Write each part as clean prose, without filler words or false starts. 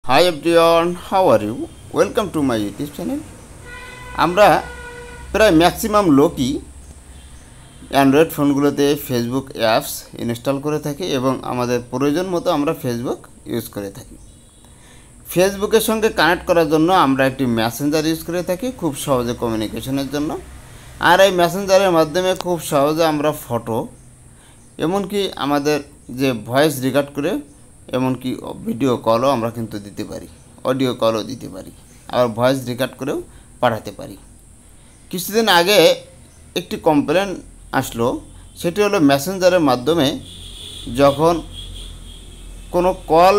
Hi everyone, how are you? Welcome to my YouTube channel. আমরা প্রায় maximum লোকই Android ফোনগুলোতে Facebook apps install করে থাকি এবং আমাদের প্রয়োজন মতো আমরা ফেসবুক ইউজ করে থাকি। ফেসবুকের সঙ্গে কানেক্ট করার জন্য আমরা একটি মেসেঞ্জার ইউজ করে থাকি খুব সহজে কমিউনিকেশনের জন্য। আর এই মেসেঞ্জারের মাধ্যমে খুব সহজে আমরা ফটো এমনকি আমাদের যে ভয়েস রেকর্ড করে এমনকি ভিডিও কলও আমরা কিন্তু দিতে পারি, অডিও কলও দিতে পারি, আবার ভয়েস রেকর্ড করেও পাঠাতে পারি। কিছুদিন আগে একটি কমপ্লেন আসলো, সেটি হলো মেসেঞ্জারের মাধ্যমে যখন কোনো কল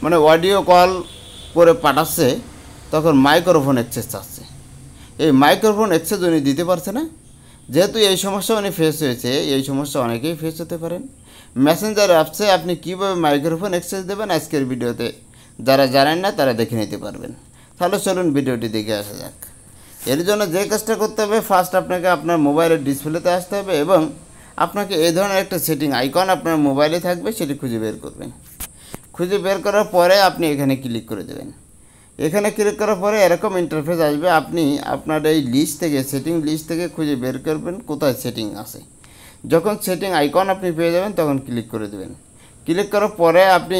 মানে অডিও কল করে পাঠাচ্ছে তখন মাইক্রোফোন অ্যাক্সেস চাচ্ছে। এই মাইক্রোফোন অ্যাক্সেস উনি দিতে পারছে না। যেহেতু এই সমস্যা উনি ফেস হয়েছে, এই সমস্যা অনেকেই ফেস হতে পারেন। মেসেঞ্জার অ্যাপসে আপনি কীভাবে মাইক্রোফোন অ্যাক্সেস দেবেন আজকের ভিডিওতে যারা জানেন না তারা দেখে নিতে পারবেন। তাহলে চলুন ভিডিওটি দেখে আসা যাক। এর জন্য যে কাজটা করতে হবে, ফার্স্ট আপনাকে আপনার মোবাইলের ডিসপ্লেতে আসতে হবে এবং আপনাকে এই ধরনের একটা সেটিং আইকন আপনার মোবাইলে থাকবে, সেটি খুঁজে বের করবেন। খুঁজে বের করার পরে আপনি এখানে ক্লিক করে দেবেন। এখানে ক্লিক করার পরে এরকম ইন্টারফেস আসবে। আপনি আপনার এই লিস্ট থেকে, সেটিং লিস্ট থেকে খুঁজে বের করবেন কোথায় সেটিং আছে। যখন সেটিং আইকন আপনি পেয়ে যাবেন তখন ক্লিক করে দেবেন। ক্লিক করার পরে আপনি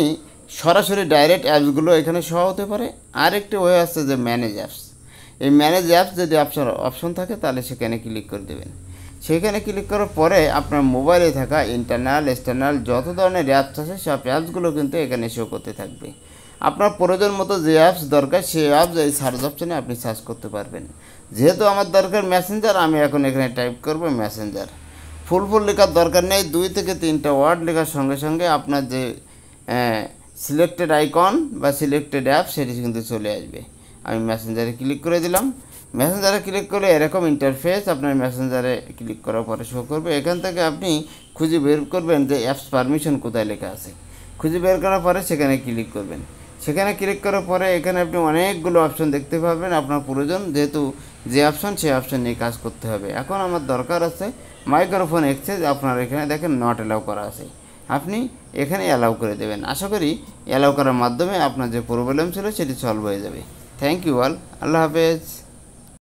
সরাসরি ডাইরেক্ট অ্যাপসগুলো এখানে সহ হতে পারে। আর একটি ওয়ে আছে যে ম্যানেজ অ্যাপস। এই ম্যানেজ অ্যাপস যদি অপশন থাকে তাহলে সেখানে ক্লিক করে দেবেন। সেখানে ক্লিক করার পরে আপনার মোবাইলে থাকা ইন্টারনাল এক্সটার্নাল যত ধরনের অ্যাপস আছে সব অ্যাপসগুলো কিন্তু এখানে শো করতে থাকবে। আপনার প্রয়োজন মতো যে অ্যাপস দরকার সেই অ্যাপস এই সার্চ অপশানে আপনি সার্চ করতে পারবেন। যেহেতু আমার দরকার মেসেঞ্জার, আমি এখন এখানে টাইপ করব মেসেঞ্জার। ফুল লেখার দরকার নেই, 2 থেকে 3টা ওয়ার্ড লেখার সঙ্গে সঙ্গে আপনার যে সিলেক্টেড আইকন বা সিলেক্টেড অ্যাপ সেটি কিন্তু চলে আসবে। আমি মেসেঞ্জারে ক্লিক করে দিলাম। মেসেঞ্জারে ক্লিক করলে এরকম ইন্টারফেস আপনার মেসেঞ্জারে ক্লিক করার পরে শো করবে। এখান থেকে আপনি খুঁজে বের করবেন যে অ্যাপস পারমিশন কোথায় লেখা আছে। খুঁজে বের করার পরে সেখানে ক্লিক করবেন। সেখানে ক্লিক করার পরে এখানে আপনি অনেকগুলো অপশন দেখতে পাবেন আপনার প্রয়োজন, যেহেতু যে অপশন সেই অপশন নিয়ে কাজ করতে হবে। এখন আমার দরকার আছে মাইক্রোফোন অ্যাক্সেস। আপনার এখানে দেখেন নট অ্যালাউ করা আছে, আপনি এখানে অ্যালাউ করে দেবেন। আশা করি অ্যালাউ করার মাধ্যমে আপনার যে প্রবলেম ছিল সেটি সলভ হয়ে যাবে। থ্যাংক ইউ অল, আল্লাহ হাফেজ।